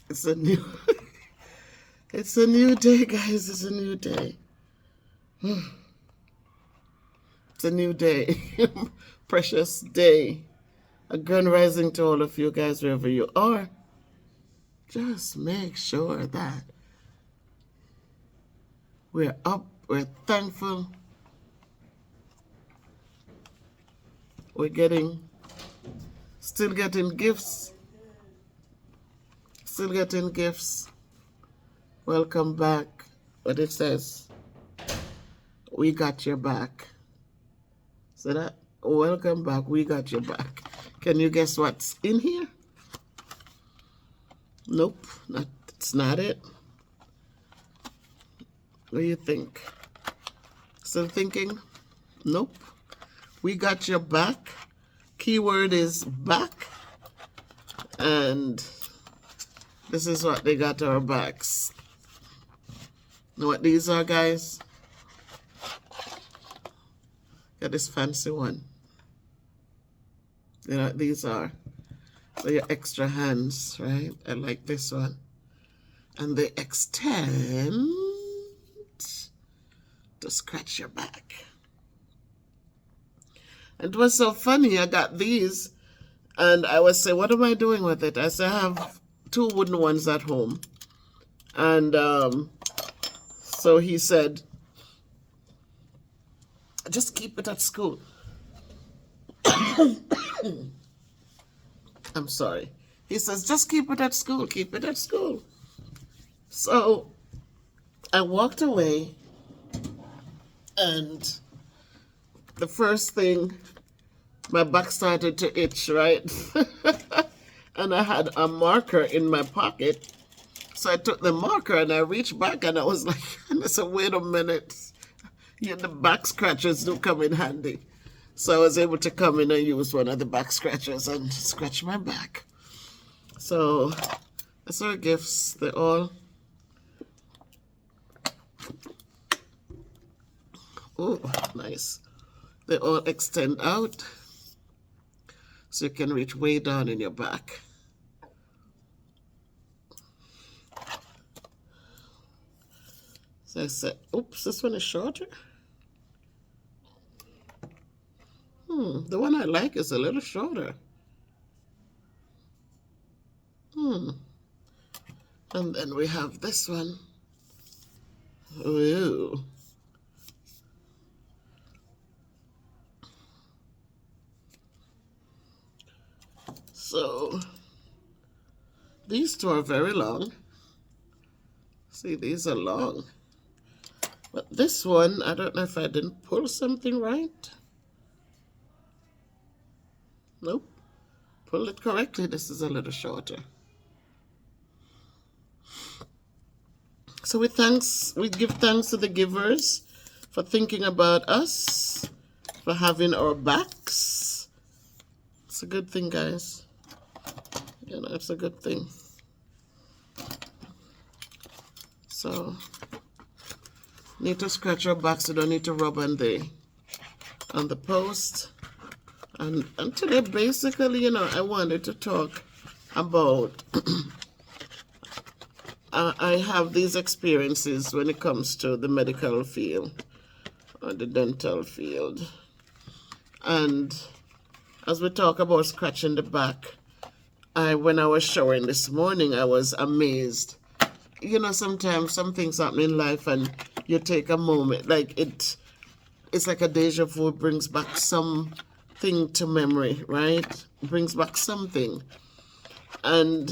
It's a new it's a new day, guys. It's a new day. It's a new day. Precious day. A grand rising to all of you guys wherever you are. Just make sure that we're up, we're thankful, we're still getting gifts. Still getting gifts. Welcome back. What it says, we got your back. So that, welcome back, we got your back. Can you guess what's in here? Nope, it's not it. What do you think? Still thinking? Nope. We got your back. Keyword is back. And this is what they got our backs. Know what these are, guys? Got this fancy one. You know what these are? So your extra hands, right? I like this one. And they extend to scratch your back. It was so funny. I got these and I was saying, what am I doing with it? I said, I have 2 wooden ones at home. And so he said, just keep it at school. I'm sorry. He says, just keep it at school. Keep it at school. So I walked away, and the first thing, my back started to itch, right? And I had a marker in my pocket. So I took the marker and I reached back and I was like, and I said, wait a minute. Yeah, the back scratchers do come in handy. So I was able to come in and use one of the back scratchers and scratch my back. So that's our gifts. They're all, oh, nice. They all extend out so you can reach way down in your back. So I said, oops, this one is shorter. The one I like is a little shorter. And then we have this one. Ooh. So these 2 are very long. See, these are long. But this one, I don't know if I didn't pull something right. Nope. Pull it correctly. This is a little shorter. So we give thanks to the givers for thinking about us, for having our backs. It's a good thing, guys. You know, it's a good thing. So, need to scratch our backs. You don't need to rub on the post. And today, basically, you know, I wanted to talk about I have these experiences when it comes to the medical field or the dental field. And as we talk about scratching the back, when I was showering this morning, I was amazed. You know, sometimes some things happen in life and you take a moment, like it's like a deja vu, brings back something to memory, right? Brings back something. And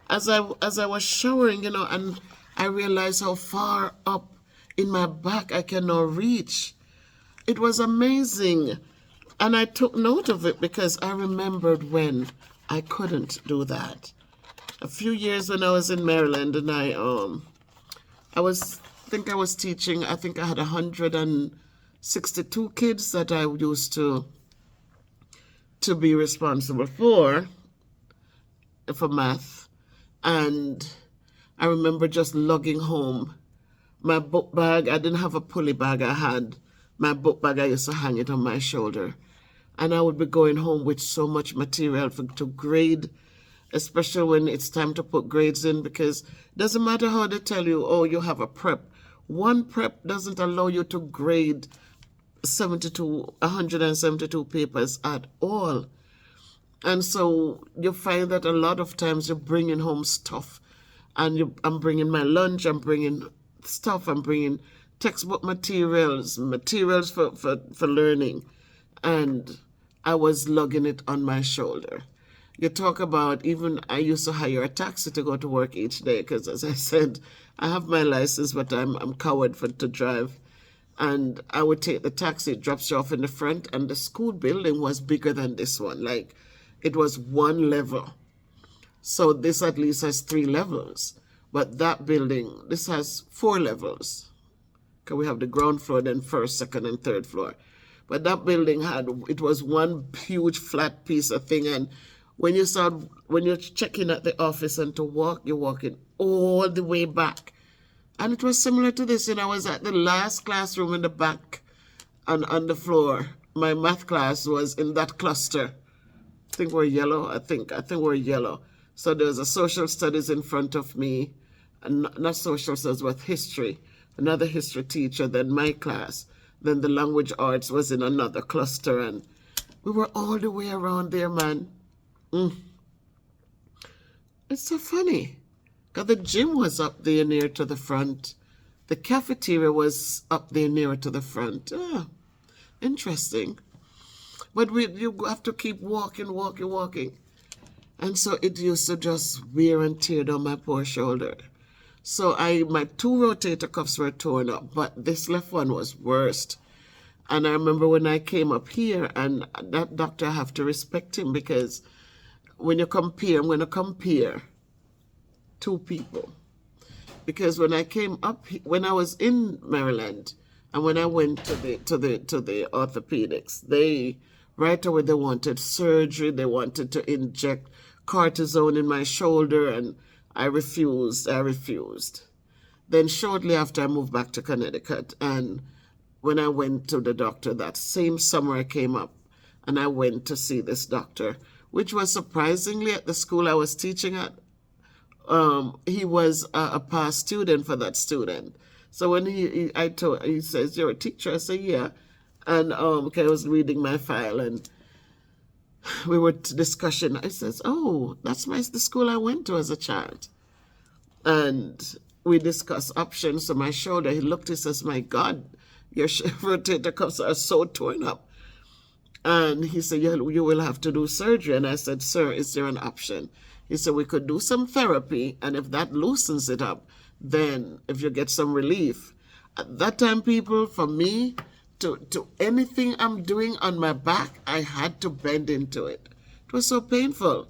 as I was showering, you know, and I realized how far up in my back I can now reach. It was amazing. And I took note of it because I remembered when I couldn't do that. A few years when I was in Maryland, and I was teaching. I think I had 162 kids that I used to be responsible for math. And I remember just lugging home my book bag. I didn't have a pulley bag. I had my book bag. I used to hang it on my shoulder. And I would be going home with so much material to grade especially when it's time to put grades in, because it doesn't matter how they tell you, oh, you have a prep. One prep doesn't allow you to grade 172 papers at all. And so you find that a lot of times you're bringing home stuff, and I'm bringing my lunch, I'm bringing stuff, I'm bringing textbook materials for learning, and I was lugging it on my shoulder. You talk about, even I used to hire a taxi to go to work each day, because as I said, I have my license, but I'm coward to drive. And I would take the taxi, it drops you off in the front, and the school building was bigger than this one. Like, it was one level. So this at least has 3 levels. But that building, this has 4 levels. Because we have the ground floor, then first, second, and third floor. But that building it was one huge flat piece of thing. And when you're checking at the office and to walk, you're walking all the way back. And it was similar to this. I was at the last classroom in the back and on the floor. My math class was in that cluster. I think we're yellow. I think we're yellow. So there was a social studies in front of me, and not social studies, but history. Another history teacher, then my class. Then the language arts was in another cluster, and we were all the way around there, man. It's so funny. Because the gym was up there near to the front. The cafeteria was up there nearer to the front. Interesting. But you have to keep walking. And so it used to just wear and tear down my poor shoulder. So my 2 rotator cuffs were torn up, but this left one was worst. And I remember when I came up here, and that doctor, I have to respect him, because when you compare, I'm going to compare 2 people. Because when I came up, when I was in Maryland, and when I went to the orthopedics, right away they wanted surgery. They wanted to inject cortisone in my shoulder, and I refused. Then shortly after, I moved back to Connecticut, and when I went to the doctor that same summer, I came up and I went to see this doctor, which was surprisingly at the school I was teaching at. He was a past student for that student. So when he says, "You're a teacher?" I say, "Yeah." And okay, I was reading my file, and we were discussing. I says, "Oh, that's the school I went to as a child." And we discussed options for my shoulder. He looked, he says, "My God, your rotator cuffs are so torn up." And he said, "You will have to do surgery." And I said, "Sir, is there an option?" He said, "We could do some therapy, and if that loosens it up, then if you get some relief." At that time, people, for me, to anything I'm doing on my back, I had to bend into it. It was so painful.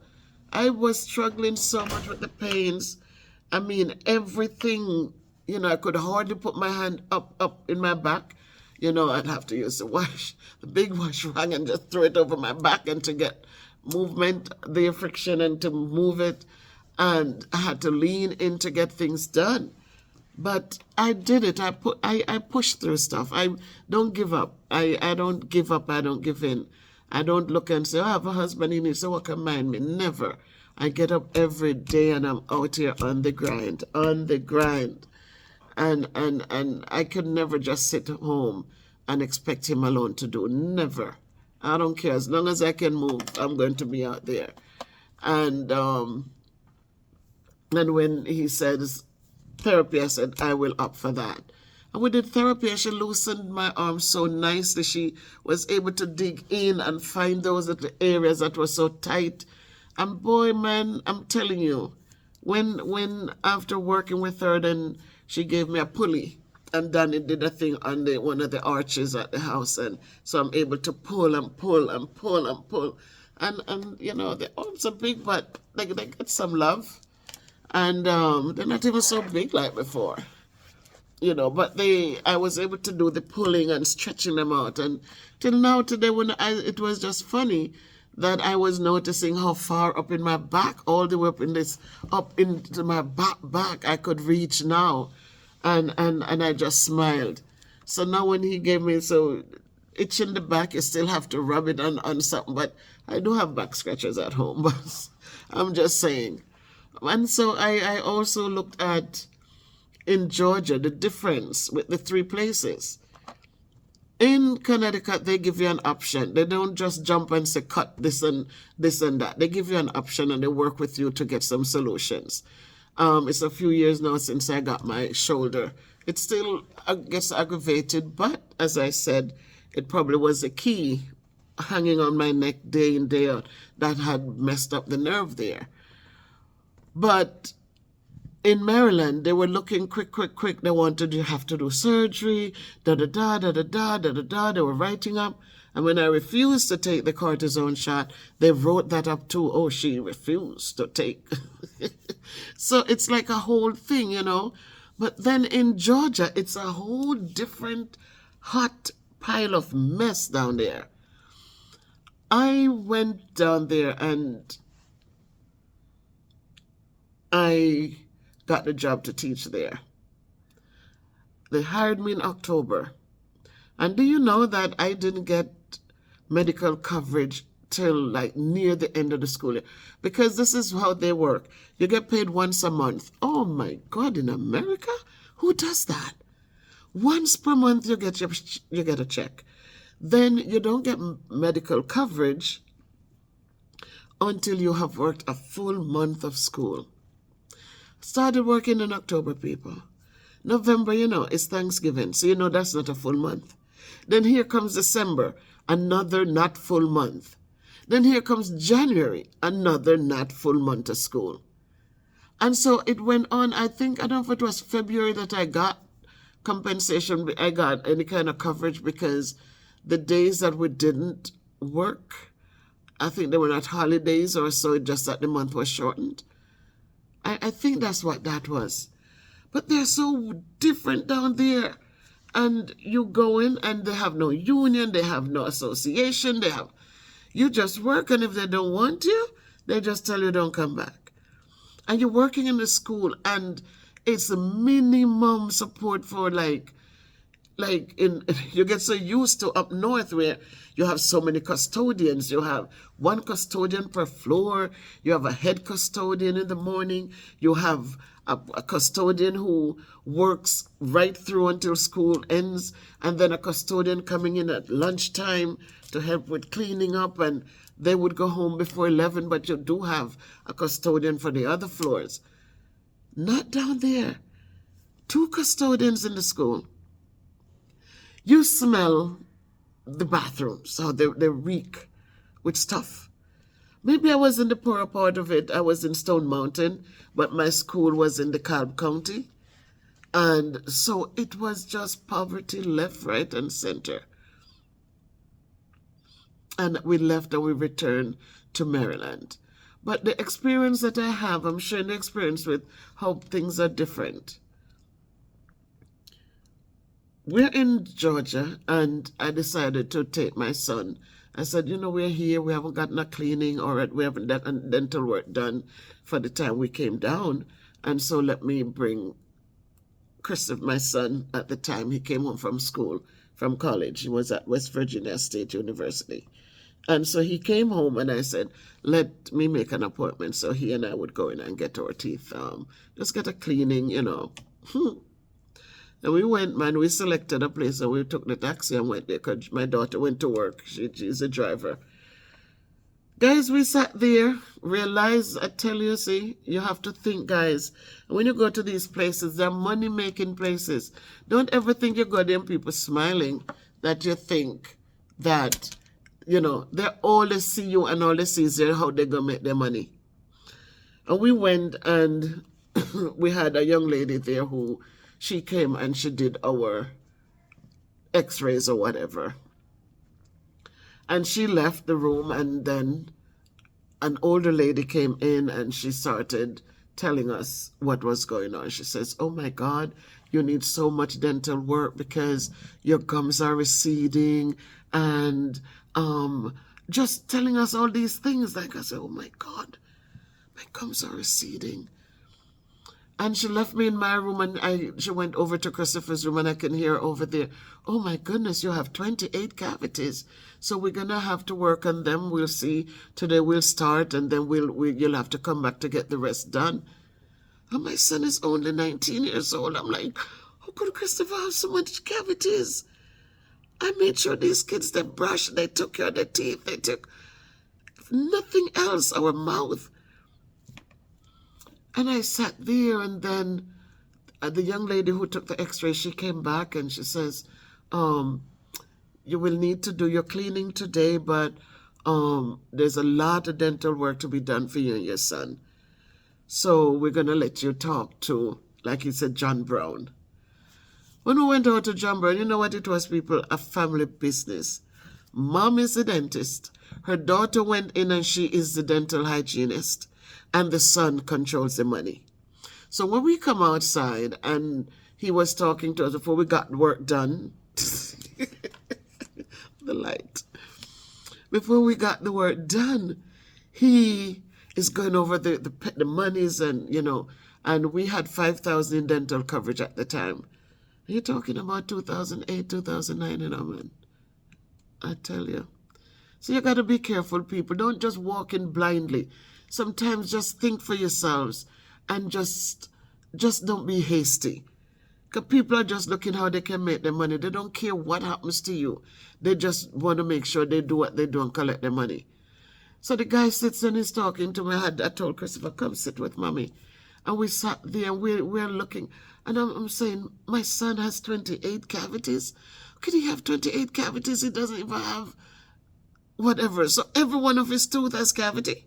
I was struggling so much with the pains. I mean, everything, I could hardly put my hand up in my back. I'd have to use the big wash rag, and just throw it over my back, and to get movement, the friction, and to move it. And I had to lean in to get things done. But I did it. I pushed through stuff. I don't give up. I don't give up. I don't give in. I don't look and say, "Oh, I have a husband, he needs to work and mind me." Never. I get up every day, and I'm out here on the grind. And I could never just sit home and expect him alone to do. Never. I don't care. As long as I can move, I'm going to be out there. And when he says therapy, I said, I will opt for that. And we did therapy, and she loosened my arm so nicely. She was able to dig in and find those little areas that were so tight. And boy, man, I'm telling you, when after working with her, then she gave me a pulley, and Danny did a thing on one of the arches at the house, and so I'm able to pull and pull and pull and pull. And the arms are big, but they get some love. And they're not even so big like before. But I was able to do the pulling and stretching them out. And till now, today, it was just funny that I was noticing how far up in my back, all the way up into my back I could reach now. And I just smiled. So now when he gave me, itch in the back, you still have to rub it on something. But I do have back scratchers at home, but I'm just saying. And so I also looked at in Georgia the difference with the three places. In Connecticut, they give you an option. They don't just jump and say, cut this and that. They give you an option and they work with you to get some solutions. It's a few years now since I got my shoulder. It still gets aggravated, but as I said, it probably was a key hanging on my neck day in, day out that had messed up the nerve there. But in Maryland, they were looking quick. They wanted to have to do surgery, da-da-da, da-da-da, da-da-da. They were writing up. And when I refused to take the cortisone shot, they wrote that up too. Oh, she refused to take. So it's like a whole thing, you know. But then in Georgia, it's a whole different hot pile of mess down there. I went down there and I got the job to teach there. They hired me in October. And do you know that I didn't get medical coverage till like near the end of the school year? Because this is how they work. You get paid once a month. Oh my God, in America? Who does that? Once per month you get a check. Then you don't get medical coverage until you have worked a full month of school. Started working in October, people. November, you know, is Thanksgiving, so you know that's not a full month. Then here comes December, another not full month. Then here comes January, another not full month of school. And so it went on. I don't know if it was February that I got compensation, I got any kind of coverage, because the days that we didn't work, I think they were not holidays or so, just that the month was shortened. I think that's what that was. But they're so different down there. And you go in and they have no union, they have no association, you just work, and if they don't want you, they just tell you don't come back. And you're working in the school and it's a minimum support for you get so used to up north where you have so many custodians. You have one custodian per floor. You have a head custodian in the morning. You have a custodian who works right through until school ends, and then a custodian coming in at lunchtime to help with cleaning up, and they would go home before 11, but you do have a custodian for the other floors. Not down there. 2 custodians in the school. You smell the bathrooms, how they reek with stuff. Maybe I was in the poorer part of it. I was in Stone Mountain, but my school was in DeKalb County. And so it was just poverty left, right, and center. And we left and we returned to Maryland. But the experience that I have, I'm sharing the experience with how things are different. We're in Georgia, and I decided to take my son. I said, you know, we're here. We haven't gotten a cleaning or we haven't done dental work done for the time we came down. And so let me bring Christopher, my son, at the time he came home from school, from college. He was at West Virginia State University. And so he came home and I said, let me make an appointment. So he and I would go in and get our teeth, just get a cleaning, you know. And we went, man, we selected a place and we took the taxi and went there because my daughter went to work. She's a driver. Guys, we sat there, realized, I tell you, see, you have to think, guys. When you go to these places, they're money-making places. Don't ever think you go there and people smiling that you think that, you know, they all they see you and all they see is how they're going to make their money. And we went and we had a young lady there who, she came and she did our x-rays or whatever. And she left the room, and then an older lady came in and she started telling us what was going on. She says, oh my God, you need so much dental work because your gums are receding, and just telling us all these things. Like I said, oh my God, my gums are receding. And she left me in my room, and she went over to Christopher's room, and I can hear her over there. Oh my goodness, you have 28 cavities. So we're going to have to work on them. We'll see. Today we'll start, and then you'll have to come back to get the rest done. And my son is only 19 years old. I'm like, how could Christopher have so much cavities? I made sure these kids, they brushed, they took care of their teeth, they took nothing else, our mouth. And I sat there, and then the young lady who took the x-ray, she came back and she says, you will need to do your cleaning today, but there's a lot of dental work to be done for you and your son. So we're going to let you talk to, like he said, John Brown. When we went out to John Brown, you know what it was, people? A family business. Mom is a dentist. Her daughter went in and she is the dental hygienist. And the son controls the money. So when we come outside and he was talking to us before we got work done, the light. Before we got the work done, he is going over the monies and, you know, and we had 5,000 in dental coverage at the time. You're talking about 2008, 2009, you know, man. I tell you. So you got to be careful, people. Don't just walk in blindly. Sometimes just think for yourselves and just don't be hasty. Because people are just looking how they can make their money. They don't care what happens to you. They just want to make sure they do what they do and collect their money. So the guy sits and he's talking to me. I told Christopher, come sit with mommy. And we sat there and we're looking. And I'm saying, my son has 28 cavities. Could he have 28 cavities? He doesn't even have whatever. So every one of his tooth has cavity.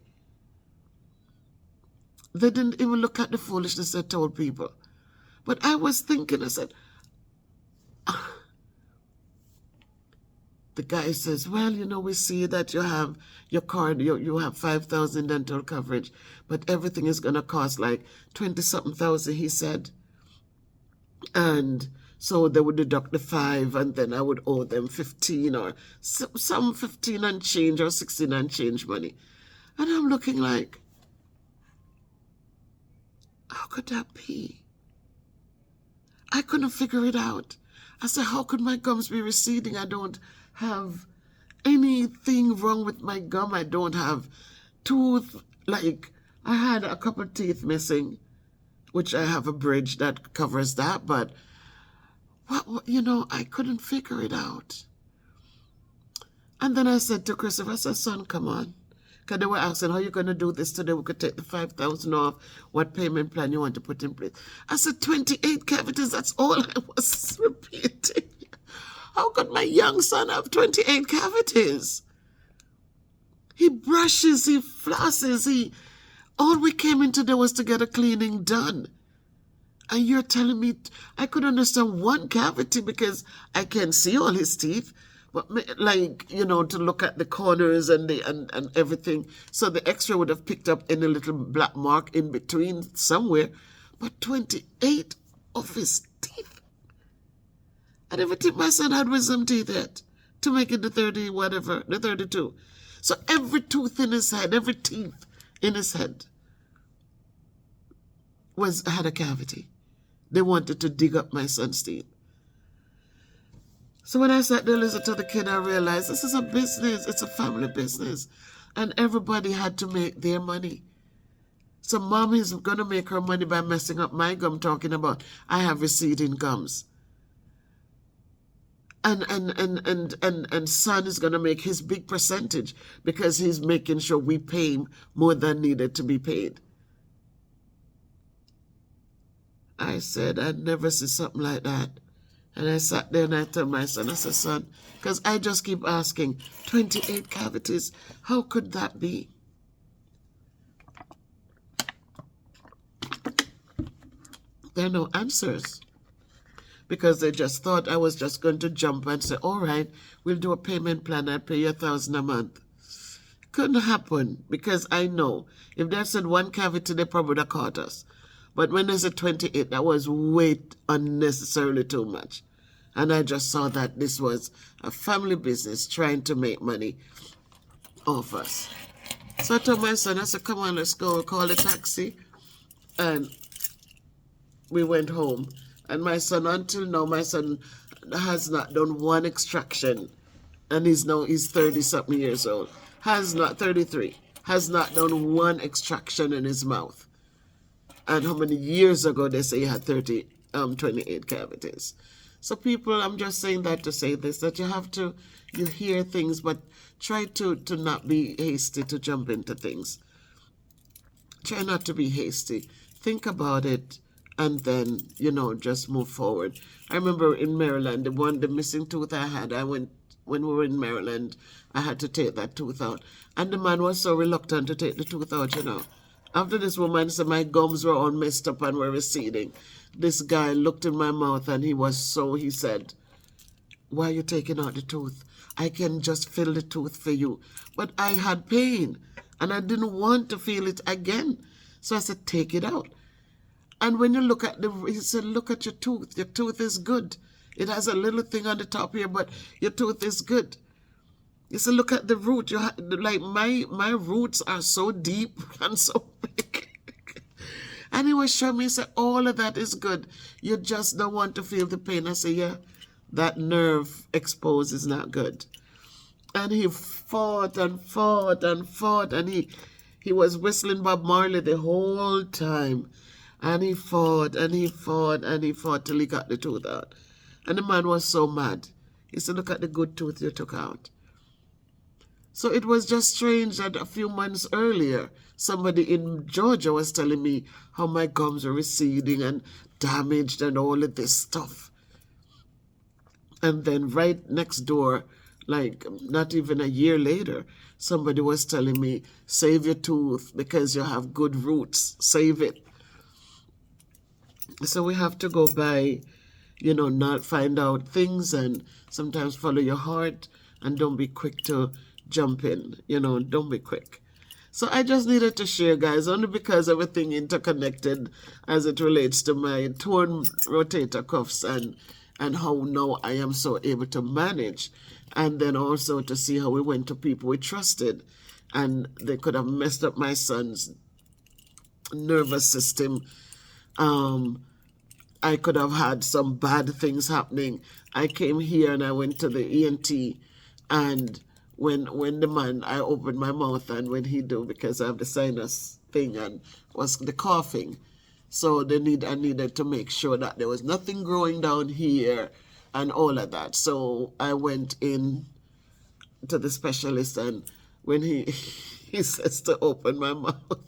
They didn't even look at the foolishness I told people. But I was thinking, I said, the guy says, well, you know, we see that you have your card, you have 5,000 dental coverage, but everything is going to cost like 20-something thousand, he said. And so they would deduct the 5, and then I would owe them 15 or some 15 and change or 16 and change money. And I'm looking like, how could that be? I couldn't figure it out. I said, how could my gums be receding? I don't have anything wrong with my gum. I don't have tooth. Like, I had a couple of teeth missing, which I have a bridge that covers that. But, you know, I couldn't figure it out. And then I said to Christopher, I said, son, come on. Because they were asking, how are you going to do this today? We could take the 5,000 off. What payment plan you want to put in place? I said, 28 cavities. That's all I was repeating. How could my young son have 28 cavities? He brushes, he flosses, all we came in today was to get a cleaning done. And you're telling me I could understand one cavity because I can see all his teeth. But like, you know, to look at the corners and everything. So the x-ray would have picked up any little black mark in between somewhere. But 28 of his teeth. I never think my son had wisdom teeth yet to make it the 30, whatever, the 32. So every tooth in his head, every teeth in his head had a cavity. They wanted to dig up my son's teeth. So when I sat there listening to the kid, I realized this is a business. It's a family business. And everybody had to make their money. So mom is going to make her money by messing up my gum, talking about I have receding gums. And son is going to make his big percentage because he's making sure we pay more than needed to be paid. I said, I'd never see something like that. And I sat there and I told my son, I said, son, because I just keep asking, 28 cavities, how could that be? There are no answers. Because they just thought I was just going to jump and say, all right, we'll do a payment plan. I'll pay you $1,000 a month. Couldn't happen because I know if they said one cavity, they probably would have caught us. But when they said 28, that was way unnecessarily too much. And I just saw that this was a family business trying to make money off us. So I told my son, I said, come on, let's go call a taxi. And we went home, and my son, until now, my son has not done one extraction, and he's 30 something years old. Has not 33. Has not done one extraction in his mouth. And how many years ago they say he had 28 cavities. So people, I'm just saying that to say this, that you hear things, but try to not be hasty to jump into things. Try not to be hasty. Think about it, and then, just move forward. I remember in Maryland, the missing tooth I had, when we were in Maryland, I had to take that tooth out. And the man was so reluctant to take the tooth out. After this woman said my gums were all messed up and were receding, this guy looked in my mouth and he said, "Why are you taking out the tooth? I can just fill the tooth for you." But I had pain and I didn't want to feel it again. So I said, "Take it out." And when you look at he said, "Look at your tooth. Your tooth is good. It has a little thing on the top here, but your tooth is good." He said, "Look at the root. Like my roots are so deep and so big." And he was showing me, he said, "All of that is good. You just don't want to feel the pain." I said, "Yeah, that nerve exposed is not good." And he fought and fought and fought, and he was whistling Bob Marley the whole time. And he fought and he fought and he fought till he got the tooth out. And the man was so mad. He said, "Look at the good tooth you took out." So it was just strange that a few months earlier, somebody in Georgia was telling me how my gums were receding and damaged and all of this stuff. And then right next door, like not even a year later, somebody was telling me, "Save your tooth because you have good roots. Save it." So we have to go by, not find out things, and sometimes follow your heart, and don't be quick to jump in, don't be quick. So I just needed to share, guys, only because everything interconnected as it relates to my torn rotator cuffs and how now I am so able to manage. And then also to see how we went to people we trusted, and they could have messed up my son's nervous system. I could have had some bad things happening. I came here and I went to the ENT, and when the man, I opened my mouth, and when he do, because I have the sinus thing and was the coughing, so I needed to make sure that there was nothing growing down here and all of that. So I went in to the specialist, and when he says to open my mouth,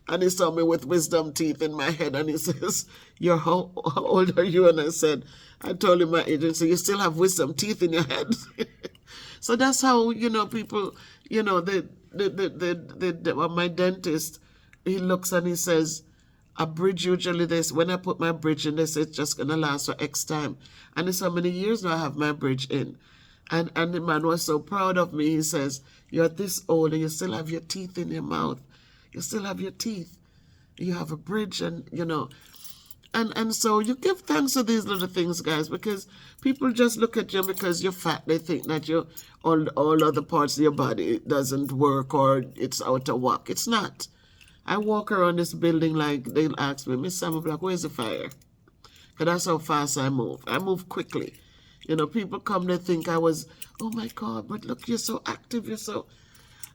and he saw me with wisdom teeth in my head, and he says, how old are you?" And I told him my age, and said, "You still have wisdom teeth in your head." So that's how, people, my dentist, he looks and he says, "A bridge usually when I put my bridge in, they say it's just going to last for X time." And it's how many years now I have my bridge in. And the man was so proud of me. He says, "You're this old and you still have your teeth in your mouth. You still have your teeth. You have a bridge," and, And so you give thanks to these little things, guys, because people just look at you because you're fat. They think that all other parts of your body doesn't work or it's out of whack. It's not. I walk around this building like they'll ask me, "Miss Sam Black, where's the fire?" Because that's how fast I move. I move quickly. People come, they think I was, "Oh my God, but look, you're so active.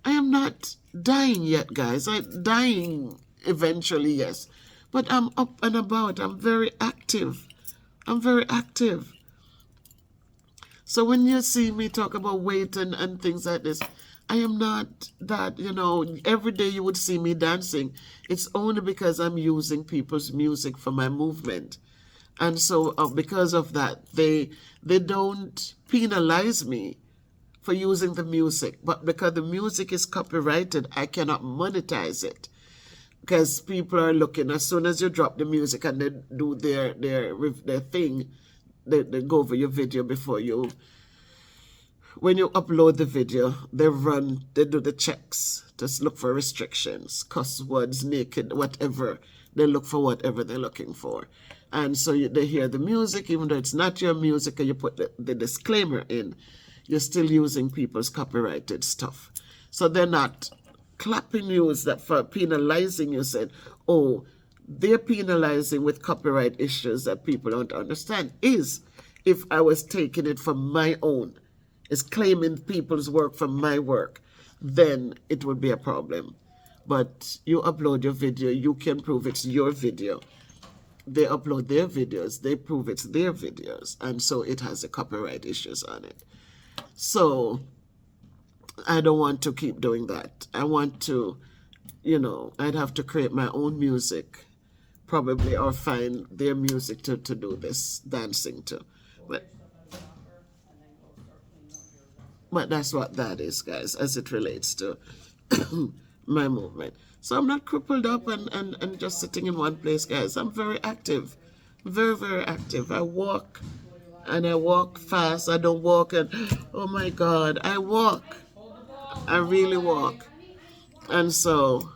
I am not dying yet, guys. I'm dying eventually, yes. But I'm up and about. I'm very active. I'm very active. So when you see me talk about weight and things like this, I am not that, every day you would see me dancing. It's only because I'm using people's music for my movement. And so because of that, they don't penalize me for using the music. But because the music is copyrighted, I cannot monetize it. Because people are looking, as soon as you drop the music and they do their thing, they go over your video before you. When you upload the video, they do the checks, just look for restrictions, cuss words, naked, whatever. They look for whatever they're looking for. And so they hear the music, even though it's not your music, and you put the disclaimer in, you're still using people's copyrighted stuff. So they're not clapping you that for penalizing you, said, "Oh, they're penalizing with copyright issues that people don't understand is if I was taking it for my own, is claiming people's work from my work, then it would be a problem. But you upload your video, you can prove it's your video. They upload their videos, they prove it's their videos, and so it has the copyright issues on it. So I don't want to keep doing that. I want to, I'd have to create my own music, probably, or find their music to do this dancing to. But that's what that is, guys, as it relates to my movement. So I'm not crippled up and just sitting in one place, guys. I'm very active, very, very active. I walk, and I walk fast. I don't walk and, oh my God, I walk. I really walk. And so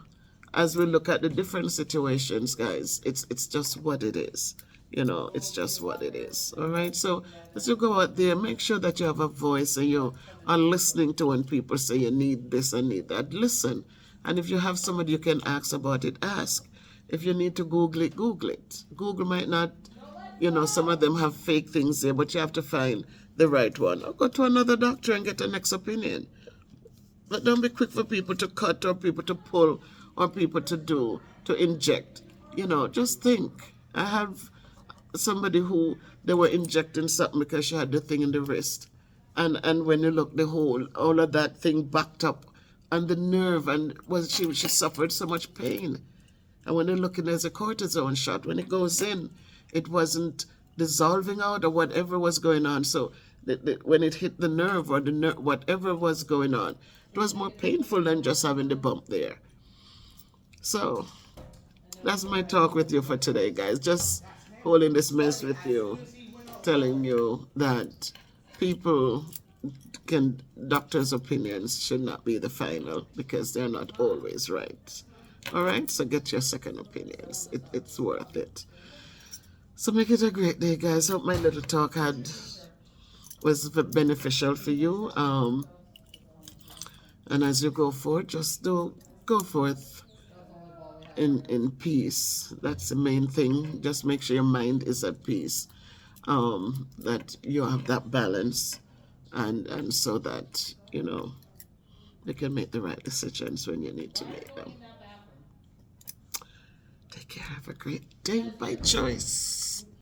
as we look at the different situations, guys, it's just what it is. It's just what it is. All right. So as you go out there, make sure that you have a voice and you are listening to when people say you need this and need that. Listen. And if you have somebody you can ask about it, ask. If you need to Google it, Google it. Google might not, some of them have fake things there, but you have to find the right one. Or go to another doctor and get a next opinion. But don't be quick for people to cut or people to pull or people to inject. Just think. I have somebody who they were injecting something because she had the thing in the wrist. And when you look, all of that thing backed up on the nerve, and she suffered so much pain. And when you're looking, there's a cortisone shot. When it goes in, it wasn't dissolving out or whatever was going on. So when it hit the nerve or whatever was going on, it was more painful than just having the bump there. So that's my talk with you for today, guys. Just holding this mess with you, telling you that doctors' opinions should not be the final because they're not always right. All right, so get your second opinions. It's worth it. So make it a great day, guys. Hope my little talk was beneficial for you. And as you go forth, just go forth in peace. That's the main thing. Just make sure your mind is at peace. That you have that balance, and so that you can make the right decisions when you need to make them. Take care. Have a great day by choice.